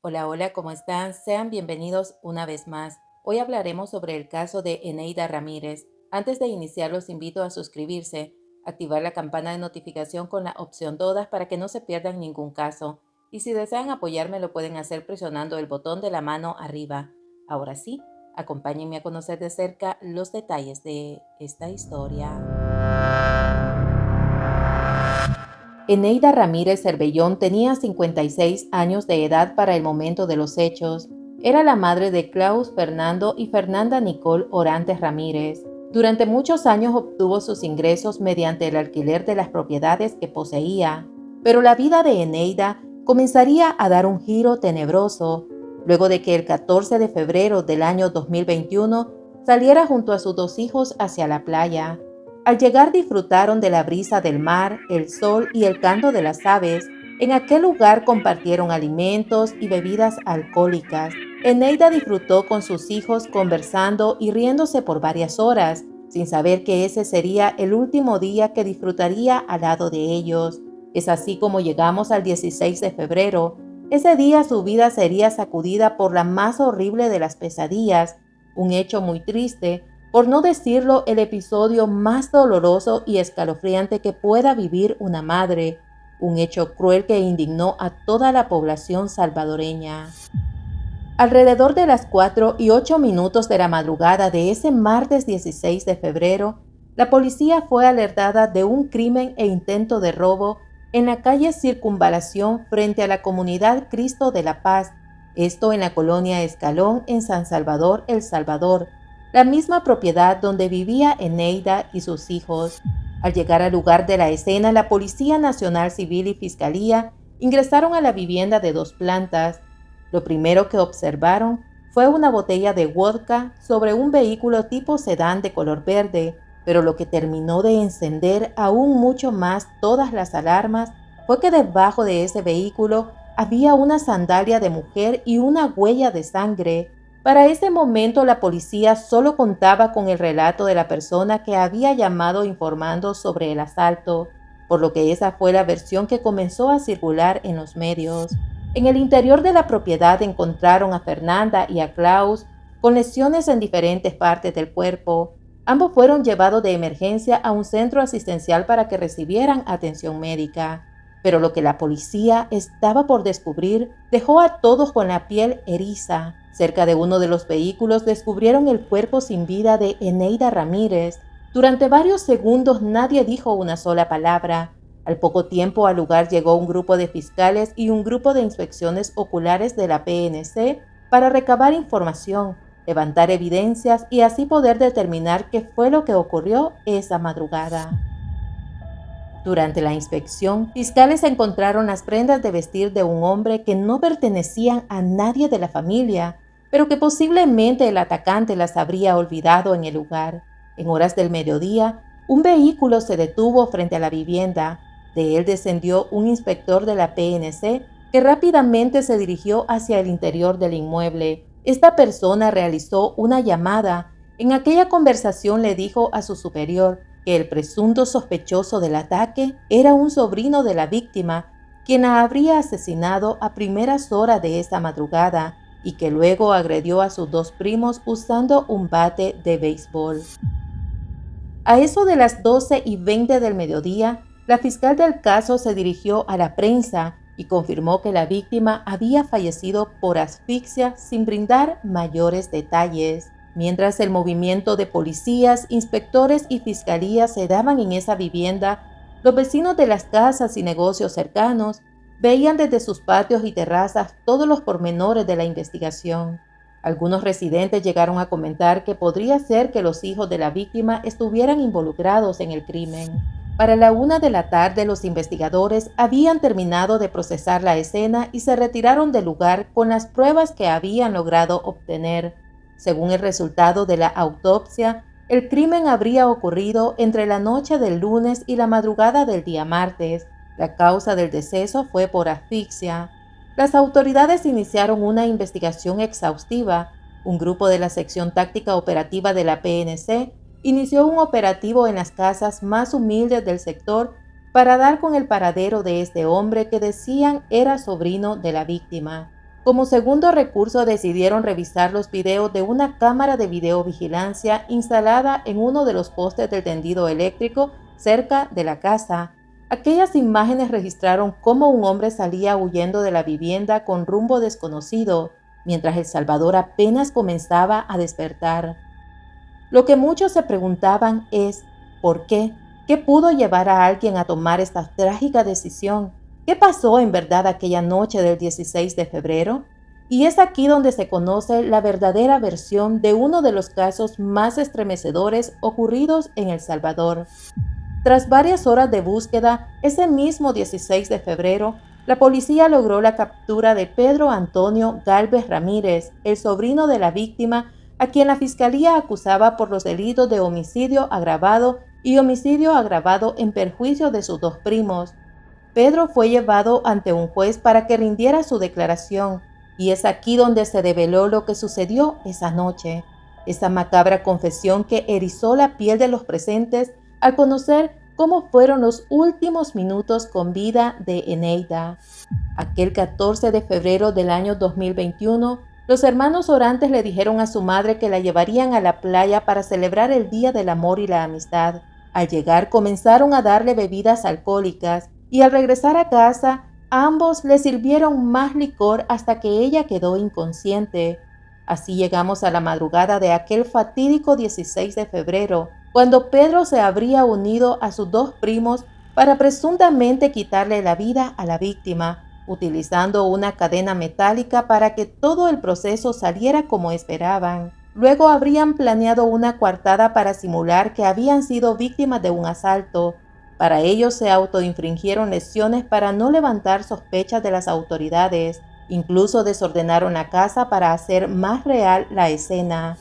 Hola, hola, ¿cómo están? Sean bienvenidos una vez más. Hoy hablaremos sobre el caso de Eneida Ramírez. Antes de iniciar, los invito a suscribirse, activar la campana de notificación con la opción todas para que no se pierdan ningún caso. Y si desean apoyarme, lo pueden hacer presionando el botón de la mano arriba. Ahora sí, acompáñenme a conocer de cerca los detalles de esta historia. Eneida Ramírez Cervellón tenía 56 años de edad para el momento de los hechos. Era la madre de Klaus Fernando y Fernanda Nicole Orantes Ramírez. Durante muchos años obtuvo sus ingresos mediante el alquiler de las propiedades que poseía, pero la vida de Eneida comenzaría a dar un giro tenebroso luego de que el 14 de febrero del año 2021 saliera junto a sus dos hijos hacia la playa. Al llegar disfrutaron de la brisa del mar, el sol y el canto de las aves. En aquel lugar compartieron alimentos y bebidas alcohólicas. Eneida disfrutó con sus hijos conversando y riéndose por varias horas, sin saber que ese sería el último día que disfrutaría al lado de ellos. Es así como llegamos al 16 de febrero. Ese día su vida sería sacudida por la más horrible de las pesadillas, un hecho muy triste, por no decirlo el episodio más doloroso y escalofriante que pueda vivir una madre, un hecho cruel que indignó a toda la población salvadoreña. Alrededor de las 4:08 de la madrugada de ese martes 16 de febrero, la policía fue alertada de un crimen e intento de robo en la calle Circunvalación frente a la comunidad Cristo de la Paz, esto en la colonia Escalón en San Salvador, El Salvador, la misma propiedad donde vivía Eneida y sus hijos. Al llegar al lugar de la escena, la Policía Nacional Civil y Fiscalía ingresaron a la vivienda de 2 plantas. Lo primero que observaron fue una botella de vodka sobre un vehículo tipo sedán de color verde, pero lo que terminó de encender aún mucho más todas las alarmas fue que debajo de ese vehículo había una sandalia de mujer y una huella de sangre. Para ese momento la policía solo contaba con el relato de la persona que había llamado informando sobre el asalto, por lo que esa fue la versión que comenzó a circular en los medios. En el interior de la propiedad encontraron a Fernanda y a Klaus con lesiones en diferentes partes del cuerpo. Ambos fueron llevados de emergencia a un centro asistencial para que recibieran atención médica. Pero lo que la policía estaba por descubrir dejó a todos con la piel eriza. Cerca de uno de los vehículos descubrieron el cuerpo sin vida de Eneida Ramírez. Durante varios segundos nadie dijo una sola palabra. Al poco tiempo al lugar llegó un grupo de fiscales y un grupo de inspecciones oculares de la PNC para recabar información, levantar evidencias y así poder determinar qué fue lo que ocurrió esa madrugada. Durante la inspección, fiscales encontraron las prendas de vestir de un hombre que no pertenecían a nadie de la familia, pero que posiblemente el atacante las habría olvidado en el lugar. En horas del mediodía, un vehículo se detuvo frente a la vivienda. De él descendió un inspector de la PNC que rápidamente se dirigió hacia el interior del inmueble. Esta persona realizó una llamada. En aquella conversación le dijo a su superior que el presunto sospechoso del ataque era un sobrino de la víctima, quien la habría asesinado a primeras horas de esa madrugada y que luego agredió a sus dos primos usando un bate de béisbol. A eso de las 12:20 del mediodía, la fiscal del caso se dirigió a la prensa y confirmó que la víctima había fallecido por asfixia sin brindar mayores detalles. Mientras el movimiento de policías, inspectores y fiscalías se daban en esa vivienda, los vecinos de las casas y negocios cercanos veían desde sus patios y terrazas todos los pormenores de la investigación. Algunos residentes llegaron a comentar que podría ser que los hijos de la víctima estuvieran involucrados en el crimen. Para la 1 de la tarde, los investigadores habían terminado de procesar la escena y se retiraron del lugar con las pruebas que habían logrado obtener. Según el resultado de la autopsia, el crimen habría ocurrido entre la noche del lunes y la madrugada del día martes. La causa del deceso fue por asfixia. Las autoridades iniciaron una investigación exhaustiva. Un grupo de la sección táctica operativa de la PNC inició un operativo en las casas más humildes del sector para dar con el paradero de este hombre que decían era sobrino de la víctima. Como segundo recurso decidieron revisar los videos de una cámara de videovigilancia instalada en uno de los postes del tendido eléctrico cerca de la casa. Aquellas imágenes registraron cómo un hombre salía huyendo de la vivienda con rumbo desconocido, mientras El Salvador apenas comenzaba a despertar. Lo que muchos se preguntaban es, ¿por qué? ¿Qué pudo llevar a alguien a tomar esta trágica decisión? ¿Qué pasó en verdad aquella noche del 16 de febrero? Y es aquí donde se conoce la verdadera versión de uno de los casos más estremecedores ocurridos en El Salvador. Tras varias horas de búsqueda, ese mismo 16 de febrero, la policía logró la captura de Pedro Antonio Gálvez Ramírez, el sobrino de la víctima, a quien la fiscalía acusaba por los delitos de homicidio agravado y homicidio agravado en perjuicio de sus dos primos. Pedro fue llevado ante un juez para que rindiera su declaración, y es aquí donde se develó lo que sucedió esa noche. Esa macabra confesión que erizó la piel de los presentes al conocer cómo fueron los últimos minutos con vida de Eneida. Aquel 14 de febrero del año 2021, los hermanos Orantes le dijeron a su madre que la llevarían a la playa para celebrar el Día del Amor y la Amistad. Al llegar comenzaron a darle bebidas alcohólicas y al regresar a casa, ambos le sirvieron más licor hasta que ella quedó inconsciente. Así llegamos a la madrugada de aquel fatídico 16 de febrero, cuando Pedro se habría unido a sus dos primos para presuntamente quitarle la vida a la víctima, utilizando una cadena metálica para que todo el proceso saliera como esperaban. Luego habrían planeado una coartada para simular que habían sido víctimas de un asalto. Para ello se autoinfringieron lesiones para no levantar sospechas de las autoridades. Incluso desordenaron la casa para hacer más real la escena.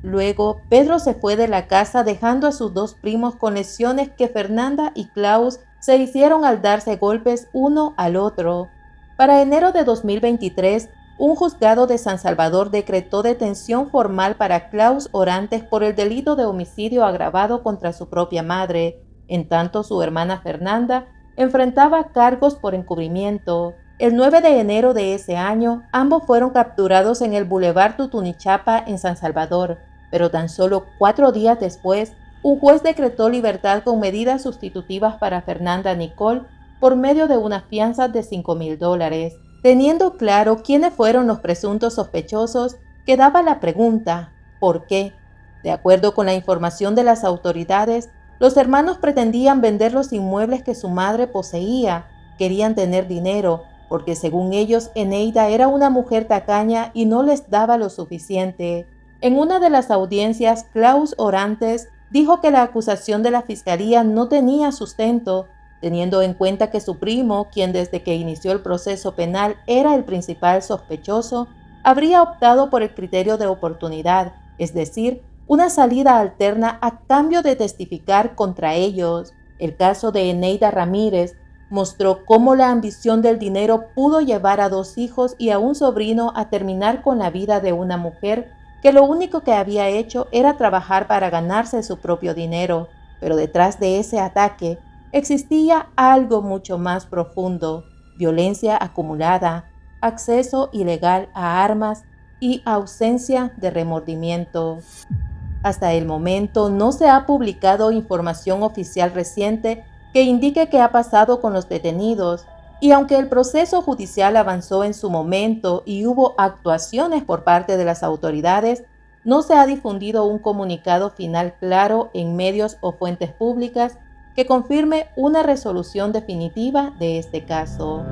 Luego, Pedro se fue de la casa dejando a sus dos primos con lesiones que Fernanda y Klaus se hicieron al darse golpes uno al otro. Para enero de 2023, un juzgado de San Salvador decretó detención formal para Klaus Orantes por el delito de homicidio agravado contra su propia madre. En tanto, su hermana Fernanda enfrentaba cargos por encubrimiento. El 9 de enero de ese año, ambos fueron capturados en el Boulevard Tutunichapa en San Salvador, pero tan solo 4 días después, un juez decretó libertad con medidas sustitutivas para Fernanda Nicole por medio de una fianza de $5,000. Teniendo claro quiénes fueron los presuntos sospechosos, quedaba la pregunta, ¿por qué? De acuerdo con la información de las autoridades, los hermanos pretendían vender los inmuebles que su madre poseía, querían tener dinero, porque según ellos Eneida era una mujer tacaña y no les daba lo suficiente. En una de las audiencias, Klaus Orantes dijo que la acusación de la fiscalía no tenía sustento, teniendo en cuenta que su primo, quien desde que inició el proceso penal era el principal sospechoso, habría optado por el criterio de oportunidad, es decir, una salida alterna a cambio de testificar contra ellos. El caso de Eneida Ramírez mostró cómo la ambición del dinero pudo llevar a 2 hijos y a un sobrino a terminar con la vida de una mujer que lo único que había hecho era trabajar para ganarse su propio dinero. Pero detrás de ese ataque existía algo mucho más profundo: violencia acumulada, acceso ilegal a armas y ausencia de remordimiento. Hasta el momento no se ha publicado información oficial reciente que indique qué ha pasado con los detenidos, y aunque el proceso judicial avanzó en su momento y hubo actuaciones por parte de las autoridades, no se ha difundido un comunicado final claro en medios o fuentes públicas que confirme una resolución definitiva de este caso.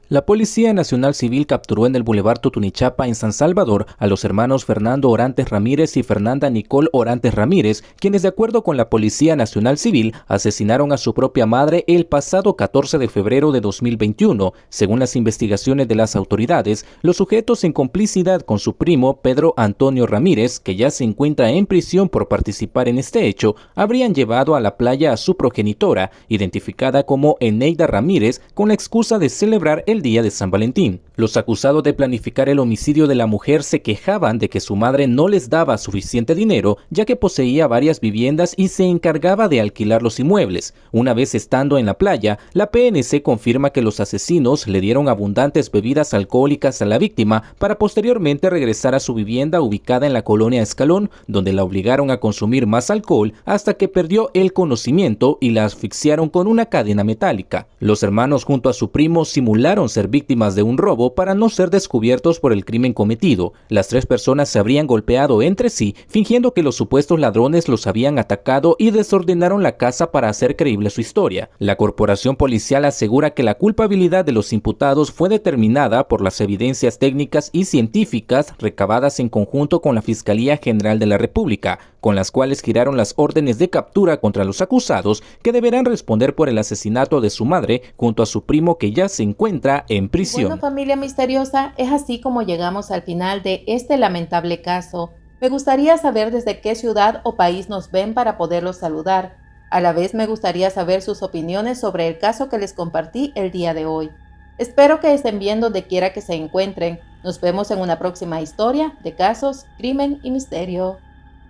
La Policía Nacional Civil capturó en el Boulevard Tutunichapa en San Salvador a los hermanos Fernando Orantes Ramírez y Fernanda Nicole Orantes Ramírez, quienes de acuerdo con la Policía Nacional Civil asesinaron a su propia madre el pasado 14 de febrero de 2021. Según las investigaciones de las autoridades, los sujetos en complicidad con su primo Pedro Antonio Ramírez, que ya se encuentra en prisión por participar en este hecho, habrían llevado a la playa a su progenitora, identificada como Eneida Ramírez, con la excusa de celebrar el el día de San Valentín. Los acusados de planificar el homicidio de la mujer se quejaban de que su madre no les daba suficiente dinero, ya que poseía varias viviendas y se encargaba de alquilar los inmuebles. Una vez estando en la playa, la PNC confirma que los asesinos le dieron abundantes bebidas alcohólicas a la víctima para posteriormente regresar a su vivienda ubicada en la colonia Escalón, donde la obligaron a consumir más alcohol hasta que perdió el conocimiento y la asfixiaron con una cadena metálica. Los hermanos junto a su primo simularon ser víctimas de un robo para no ser descubiertos por el crimen cometido. Las tres personas se habrían golpeado entre sí, fingiendo que los supuestos ladrones los habían atacado y desordenaron la casa para hacer creíble su historia. La corporación policial asegura que la culpabilidad de los imputados fue determinada por las evidencias técnicas y científicas recabadas en conjunto con la Fiscalía General de la República, con las cuales giraron las órdenes de captura contra los acusados, que deberán responder por el asesinato de su madre junto a su primo, que ya se encuentra en prisión. Bueno, familia misteriosa, es así como llegamos al final de este lamentable caso. Me gustaría saber desde qué ciudad o país nos ven para poderlos saludar. A la vez me gustaría saber sus opiniones sobre el caso que les compartí el día de hoy. Espero que estén bien donde quiera que se encuentren. Nos vemos en una próxima historia de casos, crimen y misterio.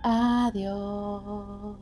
Adiós.